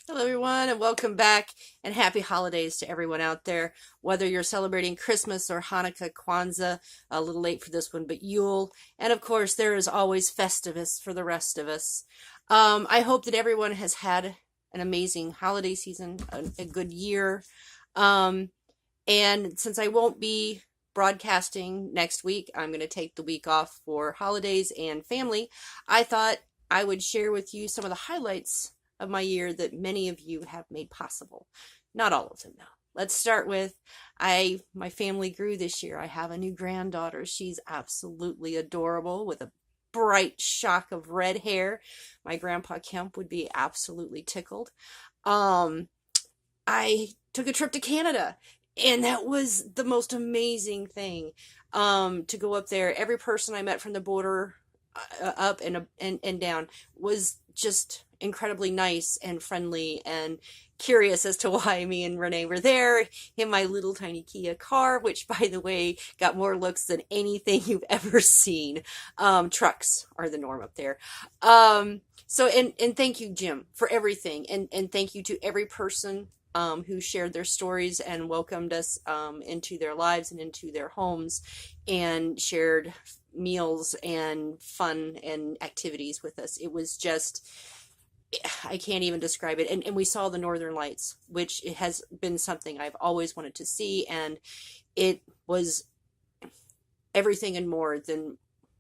Hello, everyone, and welcome back, and happy holidays to everyone out there. Whether you're celebrating Christmas or Hanukkah, Kwanzaa, a little late for this one, but Yule, and of course, there is always Festivus for the rest of us. I hope that everyone has had an amazing holiday season, a good year. Um, and since I won't be broadcasting next week, I'm going to take the week off for holidays and family. I thought I would share with you some of the highlights of my year that many of you have made possible. Not all of them, though. Let's start with my family grew this year. I have a new granddaughter. She's absolutely adorable with a bright shock of red hair. My grandpa Kemp would be absolutely tickled. Um, I took a trip to Canada, and that was the most amazing thing. To go up there. Every person I met from the border up and down was just incredibly nice and friendly and curious as to why me and Renee were there in my little tiny Kia car, which, by the way, got more looks than anything you've ever seen. Trucks are the norm up there. So thank you, Jim, for everything, and thank you to every person who shared their stories and welcomed us into their lives and into their homes and shared meals and fun and activities with us. It was just, I can't even describe it. And we saw the Northern Lights, which it has been something I've always wanted to see. And it was everything and more than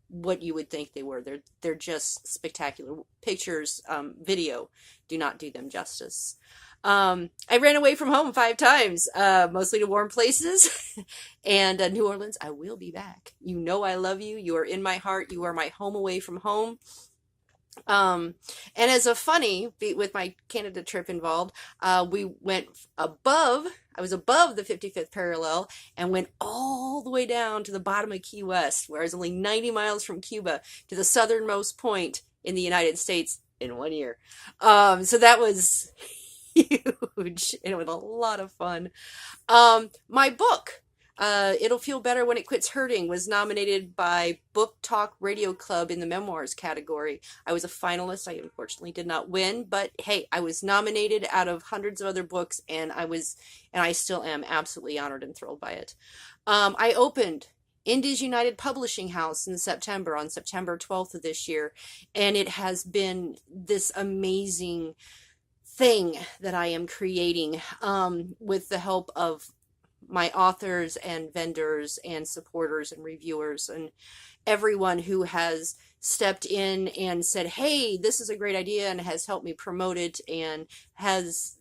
what you would think they were. They're just spectacular. Pictures, video do not do them justice. I ran away from home 5 times, mostly to warm places. And New Orleans, I will be back. You know I love you. You are in my heart. You are my home away from home. And as a funny, with my Canada trip involved, we went above, I was above the 55th parallel and went all the way down to the bottom of Key West, where I was only 90 miles from Cuba to the southernmost point in the United States in 1 year. So that was huge, and it was a lot of fun. My book, It'll Feel Better When It Quits Hurting, was nominated by Book Talk Radio Club in the memoirs category. I was a finalist. I unfortunately did not win, but hey, I was nominated out of hundreds of other books, and I still am absolutely honored and thrilled by it. I opened Indies United Publishing House in September, on September 12th of this year, and it has been this amazing thing that I am creating with the help of my authors and vendors and supporters and reviewers and everyone who has stepped in and said, hey, this is a great idea, and has helped me promote it and has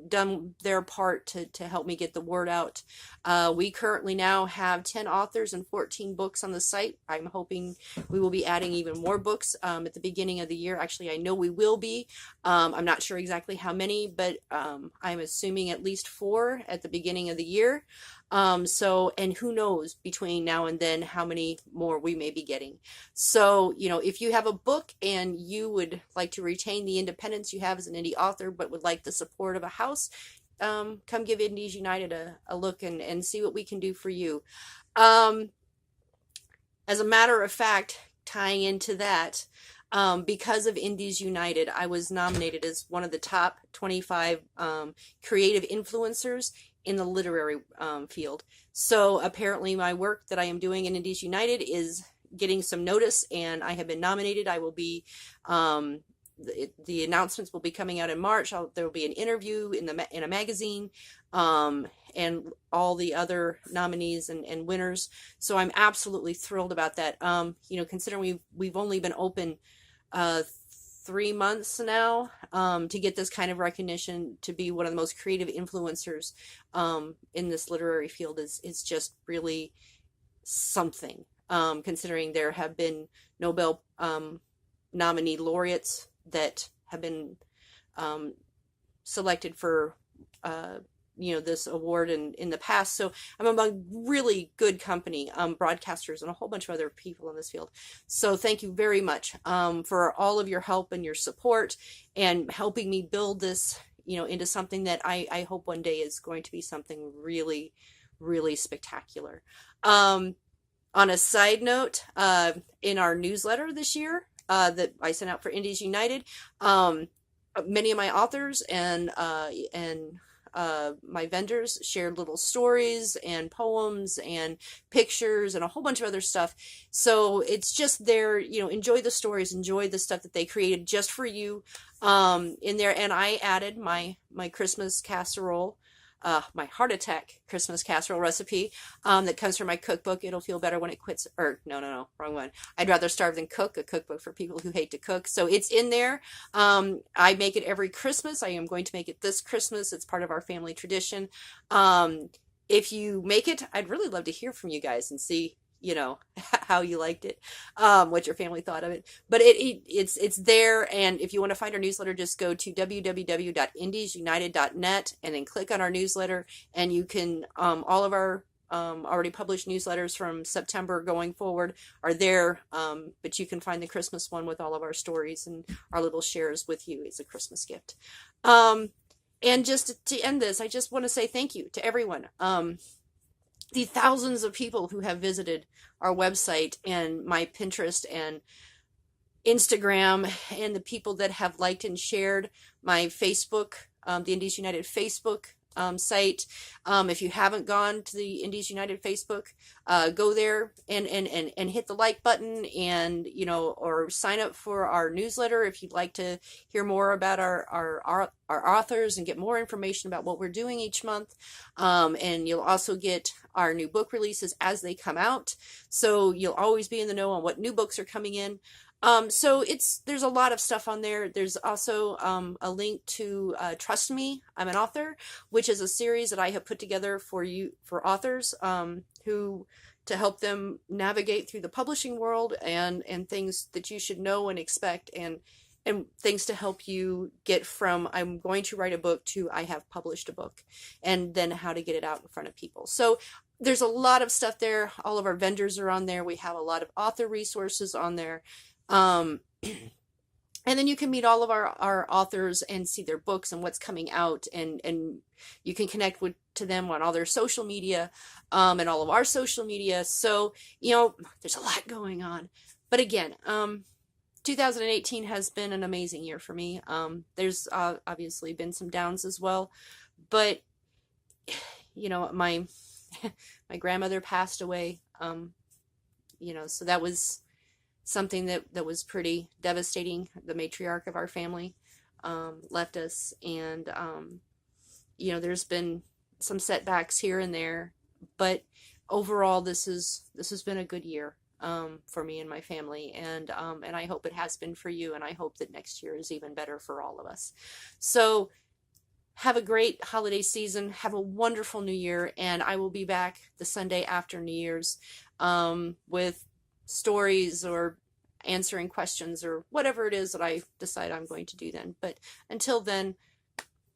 done their part to help me get the word out. We currently now have 10 authors and 14 books on the site. I'm hoping we will be adding even more books at the beginning of the year. Actually, I know we will be. I'm not sure exactly how many, but I'm assuming at least 4 at the beginning of the year. And who knows between now and then how many more we may be getting. So, if you have a book and you would like to retain the independence you have as an indie author, but would like the support of a house, come give Indies United a look and see what we can do for you. As a matter of fact, tying into that, because of Indies United, I was nominated as one of the top 25 creative influencers in the literary field. So apparently my work that I am doing in Indies United is getting some notice, and I have been nominated. I will be, the announcements will be coming out in March. There will be an interview in a magazine, and all the other nominees and winners. So I'm absolutely thrilled about that. Considering we've only been open 3 months now, to get this kind of recognition, to be one of the most creative influencers in this literary field is just really something. Considering there have been Nobel nominee laureates that have been selected for this award in the past. So I'm among really good company, broadcasters and a whole bunch of other people in this field. So thank you very much for all of your help and your support and helping me build this, into something that I hope one day is going to be something really, really spectacular. On a side note, in our newsletter this year that I sent out for Indies United, many of my authors and my vendors shared little stories and poems and pictures and a whole bunch of other stuff. So it's just there, you know, enjoy the stories, enjoy the stuff that they created just for you in there. And I added my Christmas casserole, my heart attack Christmas casserole recipe that comes from my cookbook. It'll feel better when it quits. Or no, wrong one. I'd rather starve than cook. A cookbook for people who hate to cook. So it's in there. I make it every Christmas. I am going to make it this Christmas. It's part of our family tradition. If you make it, I'd really love to hear from you guys and see, you know, how you liked it, what your family thought of it. But it's there, and if you want to find our newsletter, just go to www.indiesunited.net and then click on our newsletter, and you can all of our already published newsletters from September going forward are there, but you can find the Christmas one with all of our stories and our little shares with you as a Christmas gift. And just to end this, I just want to say thank you to everyone. The thousands of people who have visited our website and my Pinterest and Instagram, and the people that have liked and shared my Facebook, the Indies United Facebook site. If you haven't gone to the Indies United Facebook, go there and hit the like button, and, you know, or sign up for our newsletter if you'd like to hear more about our authors and get more information about what we're doing each month. And you'll also get our new book releases as they come out, so you'll always be in the know on what new books are coming in. So there's a lot of stuff on there. There's also a link to Trust Me, I'm an Author, which is a series that I have put together for authors to help them navigate through the publishing world, and things that you should know and expect, and things to help you get from I'm going to write a book to I have published a book, and then how to get it out in front of people. So there's a lot of stuff there. All of our vendors are on there. We have a lot of author resources on there. And then you can meet all of our authors and see their books and what's coming out, and you can connect to them on all their social media, and all of our social media. So, you know, there's a lot going on. But again, 2018 has been an amazing year for me. There's obviously been some downs as well, but, you know, my grandmother passed away, you know, so that was something that was pretty devastating. The matriarch of our family left us, and you know, there's been some setbacks here and there, but overall this has been a good year for me and my family, and I hope it has been for you, and I hope that next year is even better for all of us. So have a great holiday season, have a wonderful new year, and I will be back the Sunday after New Year's with stories or answering questions or whatever it is that I decide I'm going to do then. But until then,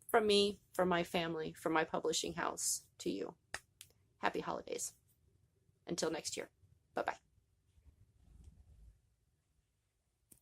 from me, from my family, from my publishing house to you, happy holidays. Until next year. Bye-bye.